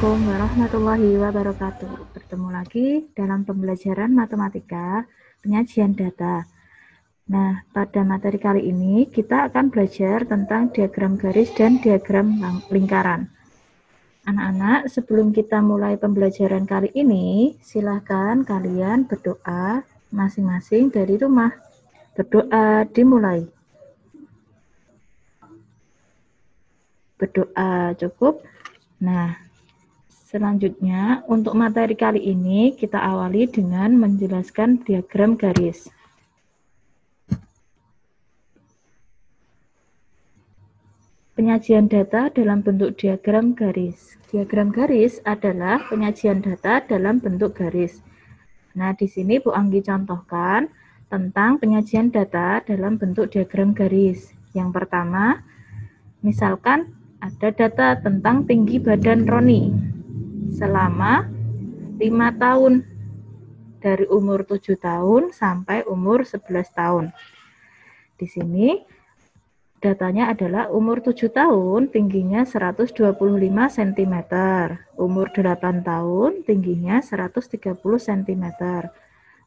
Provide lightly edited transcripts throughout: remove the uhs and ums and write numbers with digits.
Assalamualaikum warahmatullahi wabarakatuh. Bertemu lagi dalam pembelajaran matematika, penyajian data. Nah, pada materi kali ini kita akan belajar tentang diagram garis dan diagram lingkaran. Anak-anak, sebelum kita mulai pembelajaran kali ini, silahkan kalian berdoa masing-masing dari rumah. Berdoa dimulai. Berdoa cukup. Nah, selanjutnya, untuk materi kali ini kita awali dengan menjelaskan diagram garis. Penyajian data dalam bentuk diagram garis. Diagram garis adalah penyajian data dalam bentuk garis. Nah, di sini Bu Anggi contohkan tentang penyajian data dalam bentuk diagram garis. Yang pertama, misalkan ada data tentang tinggi badan Roni selama 5 tahun, dari umur 7 tahun sampai umur 11 tahun. Di sini datanya adalah umur 7 tahun tingginya 125 cm, umur 8 tahun tingginya 130 cm,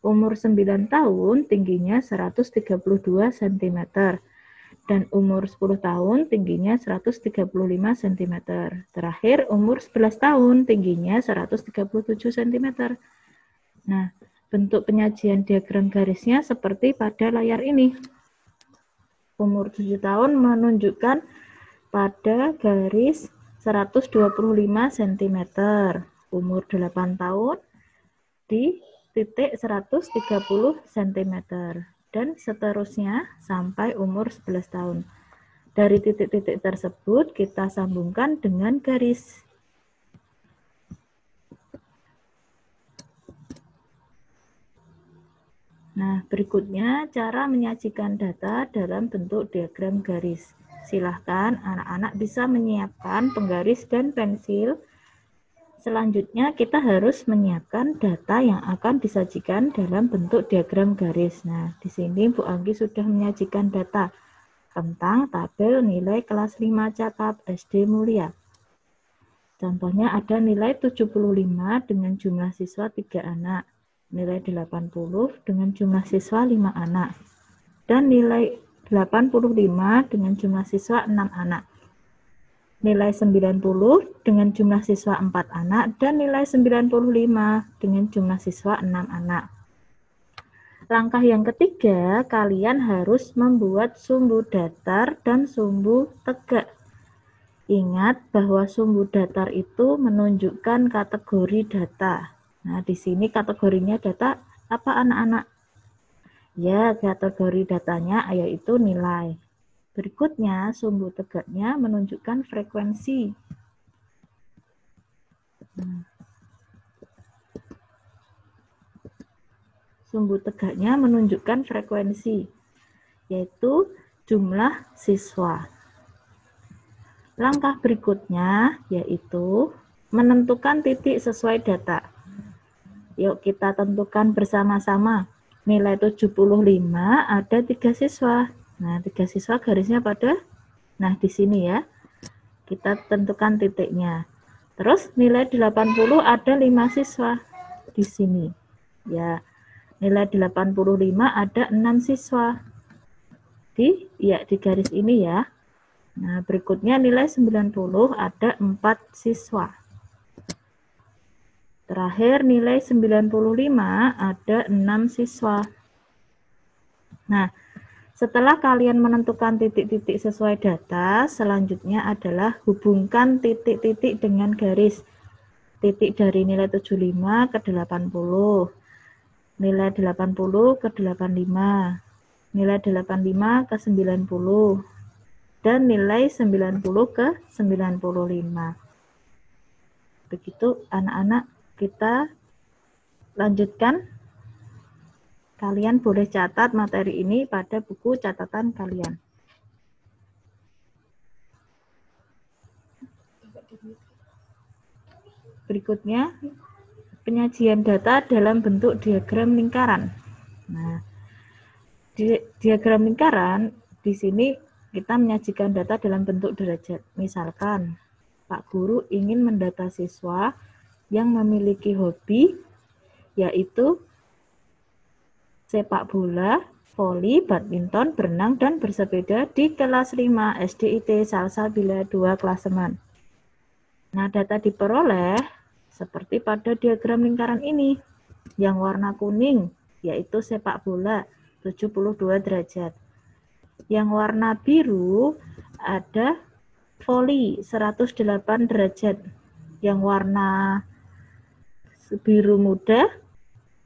umur 9 tahun tingginya 132 cm, dan umur 10 tahun tingginya 135 cm. Terakhir umur 11 tahun tingginya 137 cm. Nah, bentuk penyajian diagram garisnya seperti pada layar ini. Umur 7 tahun menunjukkan pada garis 125 cm. Umur 8 tahun di titik 130 cm. Dan seterusnya sampai umur 11 tahun. Dari titik-titik tersebut kita sambungkan dengan garis. Nah, berikutnya cara menyajikan data dalam bentuk diagram garis. Silahkan anak-anak bisa menyiapkan penggaris dan pensil. Selanjutnya kita harus menyiapkan data yang akan disajikan dalam bentuk diagram garis. Nah, di sini Bu Anggi sudah menyajikan data tentang tabel nilai kelas 5 catat SD Mulia. Contohnya ada nilai 75 dengan jumlah siswa 3 anak. Nilai 80 dengan jumlah siswa 5 anak, dan nilai 85 dengan jumlah siswa 6 anak, nilai 90 dengan jumlah siswa 4 anak, dan nilai 95 dengan jumlah siswa 6 anak. Langkah yang ketiga, kalian harus membuat sumbu datar dan sumbu tegak. Ingat bahwa sumbu datar itu menunjukkan kategori data. Nah, di sini kategorinya data apa anak-anak? Ya, kategori datanya yaitu nilai. Berikutnya, sumbu tegaknya menunjukkan frekuensi. Sumbu tegaknya menunjukkan frekuensi, yaitu jumlah siswa. Langkah berikutnya yaitu menentukan titik sesuai data. Yuk kita tentukan bersama-sama. Nilai 75 ada 3 siswa. Nah, 3 siswa garisnya pada, nah di sini ya. Kita tentukan titiknya. Terus nilai 80 ada 5 siswa. Di sini. Ya, nilai 85 ada 6 siswa. Di garis ini ya. Nah, berikutnya nilai 90 ada 4 siswa. Terakhir nilai 95 ada 6 siswa. Nah, setelah kalian menentukan titik-titik sesuai data, selanjutnya adalah hubungkan titik-titik dengan garis. Titik dari nilai 75 ke 80, nilai 80 ke 85, nilai 85 ke 90, dan nilai 90 ke 95. Begitu anak-anak, kita lanjutkan. Kalian boleh catat materi ini pada buku catatan kalian. Berikutnya, penyajian data dalam bentuk diagram lingkaran. Nah, diagram lingkaran di sini kita menyajikan data dalam bentuk derajat. Misalkan Pak Guru ingin mendata siswa yang memiliki hobi, yaitu sepak bola, voli, badminton, berenang, dan bersepeda di kelas 5 SDIT Salsabila 2 Klasemen. Nah, data diperoleh seperti pada diagram lingkaran ini. Yang warna kuning yaitu sepak bola 72 derajat. Yang warna biru ada voli 108 derajat. Yang warna biru muda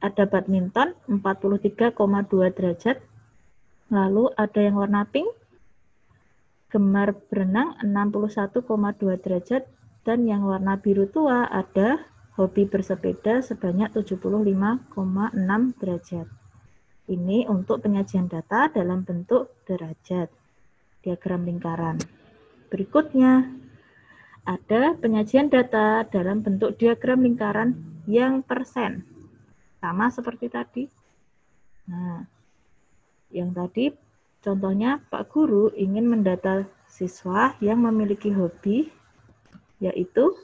ada badminton 43,2 derajat. Lalu ada yang warna pink, gemar berenang 61,2 derajat. Dan yang warna biru tua ada hobi bersepeda sebanyak 75,6 derajat. Ini untuk penyajian data dalam bentuk derajat, diagram lingkaran. Berikutnya, ada penyajian data dalam bentuk diagram lingkaran yang persen. Sama seperti tadi. Nah, yang tadi contohnya Pak Guru ingin mendata siswa yang memiliki hobi, yaitu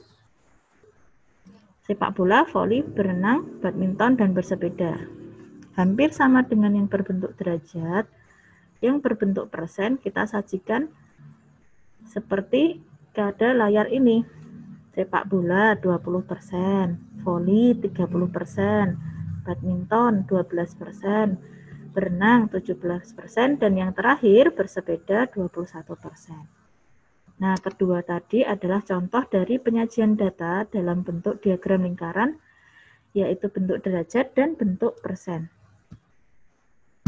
sepak bola, voli, berenang, badminton, dan bersepeda. Hampir sama dengan yang berbentuk derajat. Yang berbentuk persen kita sajikan seperti pada layar ini. Sepak bola 20%, voli 30%, badminton 12%, berenang 17%, dan yang terakhir bersepeda 21%. Nah, kedua tadi adalah contoh dari penyajian data dalam bentuk diagram lingkaran, yaitu bentuk derajat dan bentuk persen.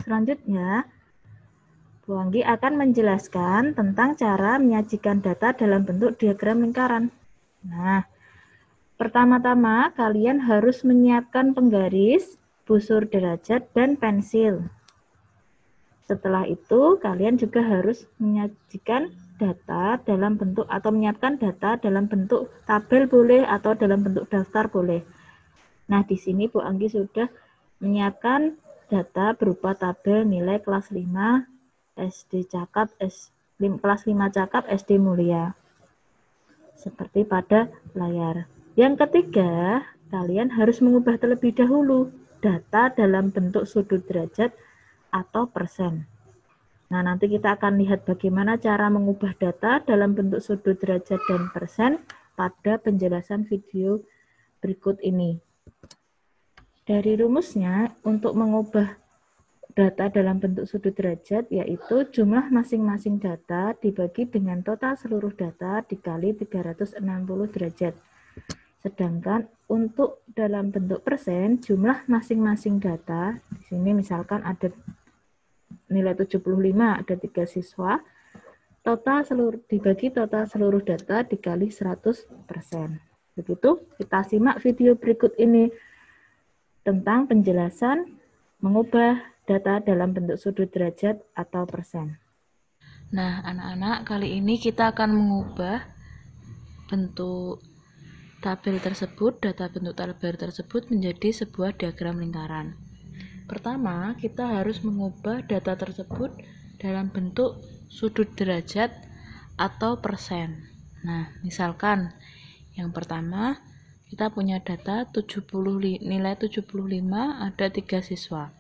Selanjutnya, Bu Anggi akan menjelaskan tentang cara menyajikan data dalam bentuk diagram lingkaran. Nah, pertama-tama kalian harus menyiapkan penggaris, busur derajat, dan pensil. Setelah itu, kalian juga harus menyajikan data dalam bentuk atau menyiapkan data dalam bentuk tabel boleh atau dalam bentuk daftar boleh. Nah, di sini Bu Anggi sudah menyiapkan data berupa tabel nilai kelas 5 SD Cakap, kelas 5 Cakap SD Mulia. Seperti pada layar. Yang ketiga, kalian harus mengubah terlebih dahulu data dalam bentuk sudut derajat atau persen. Nah, nanti kita akan lihat bagaimana cara mengubah data dalam bentuk sudut derajat dan persen pada penjelasan video berikut ini. Dari rumusnya, untuk mengubah data dalam bentuk sudut derajat, yaitu jumlah masing-masing data dibagi dengan total seluruh data dikali 360 derajat. Sedangkan untuk dalam bentuk persen, jumlah masing-masing data, di sini misalkan ada nilai 75, ada 3 siswa, dibagi total seluruh data dikali 100%. Begitu, kita simak video berikut ini tentang penjelasan mengubah data dalam bentuk sudut derajat atau persen. Nah, anak-anak, kali ini kita akan mengubah bentuk tabel tersebut, data bentuk tabel tersebut menjadi sebuah diagram lingkaran. Pertama, kita harus mengubah data tersebut dalam bentuk sudut derajat atau persen. Nah, misalkan yang pertama kita punya data nilai 75, ada 3 siswa.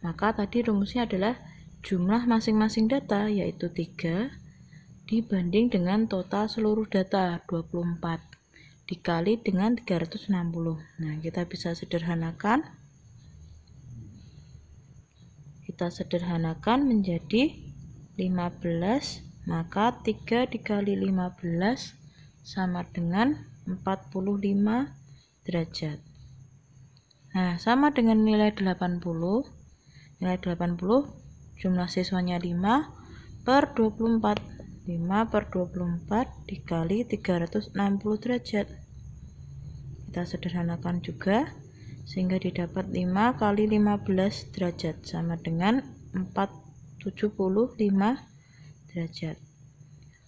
Maka tadi rumusnya adalah jumlah masing-masing data, yaitu 3 dibanding dengan total seluruh data 24 dikali dengan 360. Nah, kita bisa sederhanakan. Kita sederhanakan menjadi 15, maka 3 dikali 15 sama dengan 45 derajat. Nah, sama dengan nilai 80. Nilai 80 jumlah siswanya 5 per 24. 5 per 24 dikali 360 derajat. Kita sederhanakan juga sehingga didapat 5 kali 15 derajat sama dengan 475 derajat.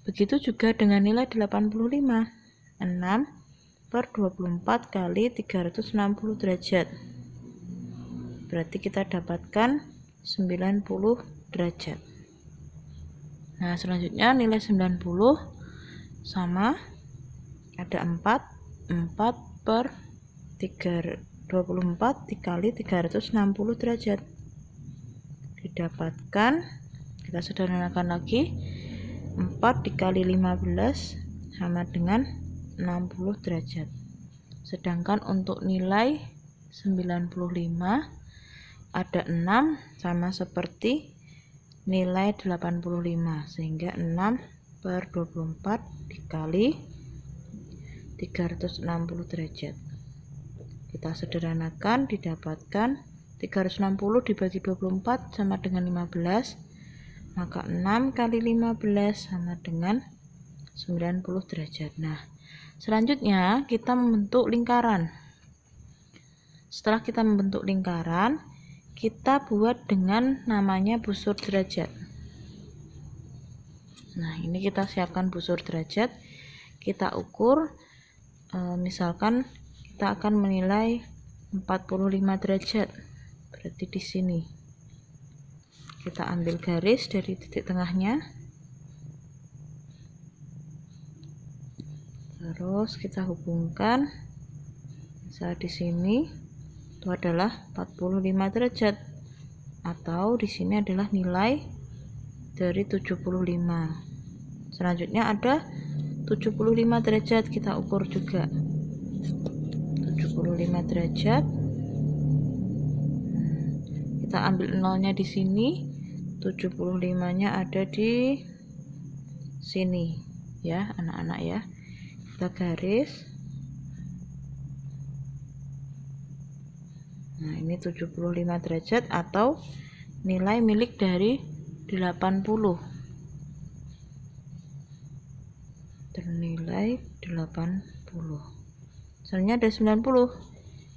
Begitu juga dengan nilai 85. 6 per 24 kali 360 derajat. Berarti kita dapatkan 90 derajat. Nah, selanjutnya nilai 90 sama Ada 4 per 24 dikali 360 derajat. Didapatkan, kita sederhanakan lagi, 4 dikali 15 sama dengan 60 derajat. Sedangkan untuk nilai 95 ada 6 sama seperti nilai 85, sehingga 6 per 24 dikali 360 derajat. Kita sederhanakan, didapatkan 360 dibagi 24 sama dengan 15, maka 6 kali 15 sama dengan 90 derajat. Nah, selanjutnya kita membentuk lingkaran. Setelah kita membentuk lingkaran, kita buat dengan namanya busur derajat. Nah, ini kita siapkan busur derajat. Kita ukur, misalkan kita akan menilai 45 derajat. Berarti di sini kita ambil garis dari titik tengahnya, terus kita hubungkan. Misal di sini itu adalah 45 derajat, atau di sini adalah nilai dari 75. Selanjutnya ada 75 derajat, kita ukur juga 75 derajat. Kita ambil nolnya di sini, 75-nya ada di sini ya anak-anak ya. Kita garis. Nah, ini 75 derajat atau nilai milik dari 80. Ternilai 80. Selanjutnya ada 90.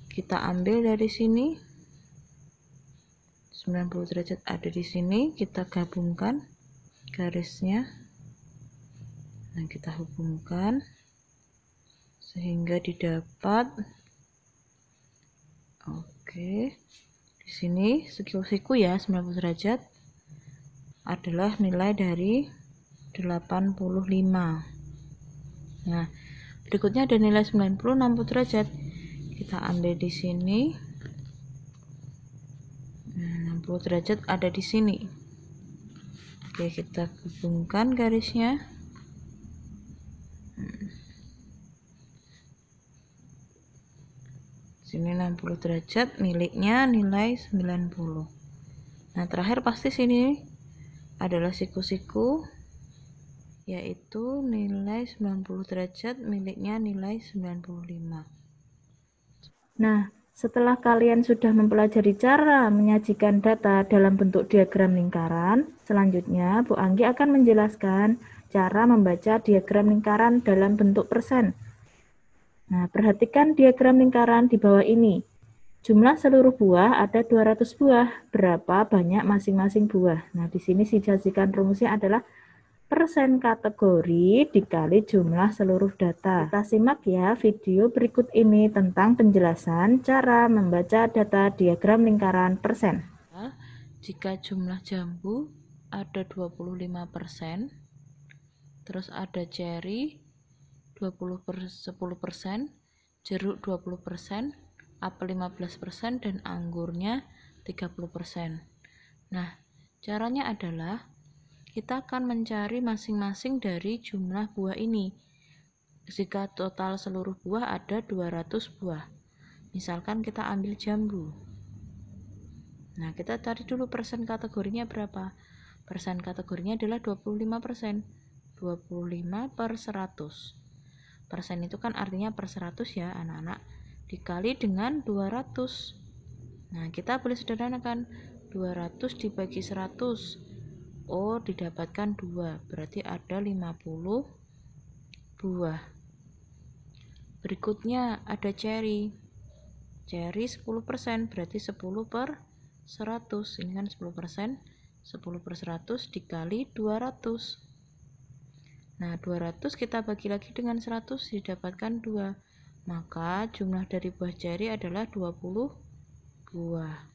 Kita ambil dari sini. 90 derajat ada di sini, kita gabungkan garisnya. Nah, kita hubungkan sehingga didapat, oke, di sini siku ya 90 derajat adalah nilai dari 85. Nah, berikutnya ada nilai 90 60 derajat. Kita ambil di sini. 60 derajat ada di sini. Oke, kita hubungkan garisnya. Sini 60 derajat, miliknya nilai 90. Nah, terakhir pasti sini adalah siku-siku, yaitu nilai 90 derajat, miliknya nilai 95. Nah, setelah kalian sudah mempelajari cara menyajikan data dalam bentuk diagram lingkaran, selanjutnya Bu Anggi akan menjelaskan cara membaca diagram lingkaran dalam bentuk persen. Nah, perhatikan diagram lingkaran di bawah ini. Jumlah seluruh buah ada 200 buah. Berapa banyak masing-masing buah? Nah, di sini disajikan rumusnya adalah persen kategori dikali jumlah seluruh data. Kita simak ya video berikut ini tentang penjelasan cara membaca data diagram lingkaran persen. Jika jumlah jambu ada 25%, terus ada ceri 10%, jeruk 20%, apel 15%, dan anggurnya 30%. Nah, caranya adalah kita akan mencari masing-masing dari jumlah buah ini. Jika total seluruh buah ada 200 buah. Misalkan kita ambil jambu. Nah, kita cari dulu persen kategorinya berapa. Persen kategorinya adalah 25%. 25 per 100. Persen itu kan artinya per 100 ya anak-anak. Dikali dengan 200. Nah, kita boleh sederhanakan. 200 dibagi 100. Oh, didapatkan 2, berarti ada 50 buah. Berikutnya ada ceri. Ceri 10%, berarti 10 per 100. Ini kan 10%, 10 per 100 dikali 200. Nah, 200 kita bagi lagi dengan 100, didapatkan 2. Maka jumlah dari buah ceri adalah 20 buah.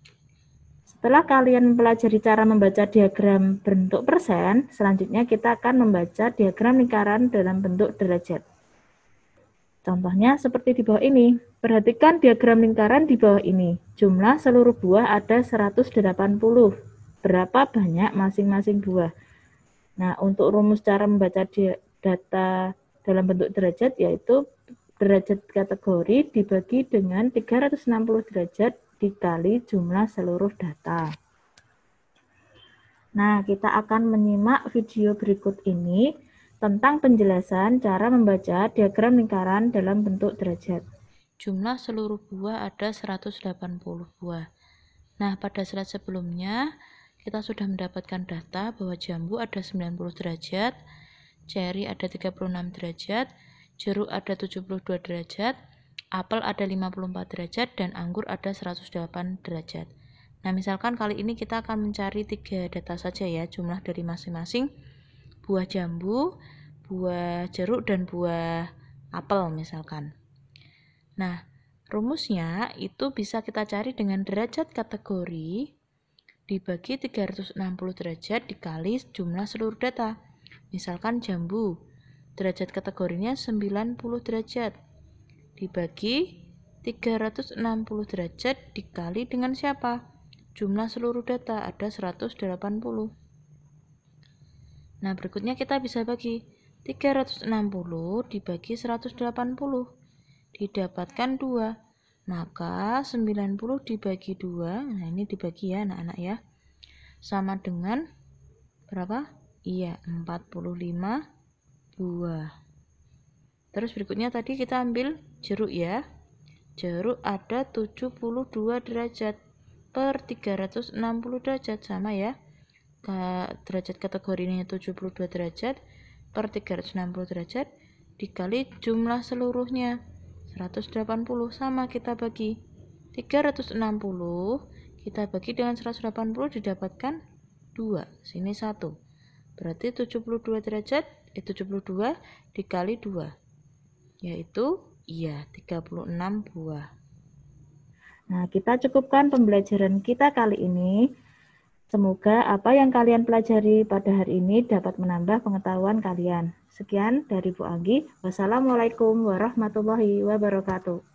Setelah kalian mempelajari cara membaca diagram bentuk persen, selanjutnya kita akan membaca diagram lingkaran dalam bentuk derajat. Contohnya seperti di bawah ini. Perhatikan diagram lingkaran di bawah ini. Jumlah seluruh buah ada 180. Berapa banyak masing-masing buah? Nah, untuk rumus cara membaca data dalam bentuk derajat yaitu derajat kategori dibagi dengan 360 derajat dikali jumlah seluruh data. Nah, kita akan menyimak video berikut ini tentang penjelasan cara membaca diagram lingkaran dalam bentuk derajat. Jumlah seluruh buah ada 180 buah. Nah, pada slide sebelumnya kita sudah mendapatkan data bahwa jambu ada 90 derajat, ceri ada 36 derajat, jeruk ada 72 derajat, apel ada 54 derajat, dan anggur ada 108 derajat. Nah, misalkan kali ini kita akan mencari 3 data saja ya, jumlah dari masing-masing buah jambu, buah jeruk, dan buah apel misalkan. Nah, rumusnya itu bisa kita cari dengan derajat kategori dibagi 360 derajat dikali jumlah seluruh data. Misalkan jambu, derajat kategorinya 90 derajat dibagi 360 derajat dikali dengan siapa? Jumlah seluruh data ada 180. Nah, berikutnya kita bisa bagi 360 dibagi 180 didapatkan 2. Maka 90 dibagi 2, nah ini dibagi ya anak-anak ya, sama dengan berapa? Iya, 45 buah. Terus berikutnya tadi kita ambil jeruk ya. Jeruk ada 72 derajat per 360 derajat, sama ya. Derajat kategorinya 72 derajat per 360 derajat dikali jumlah seluruhnya 180, sama kita bagi 360 kita bagi dengan 180 didapatkan 2, sini 1, berarti 72 derajat 72 dikali 2 yaitu 36 buah. Nah, kita cukupkan pembelajaran kita kali ini. Semoga apa yang kalian pelajari pada hari ini dapat menambah pengetahuan kalian. Sekian dari Bu Anggi. Wassalamualaikum warahmatullahi wabarakatuh.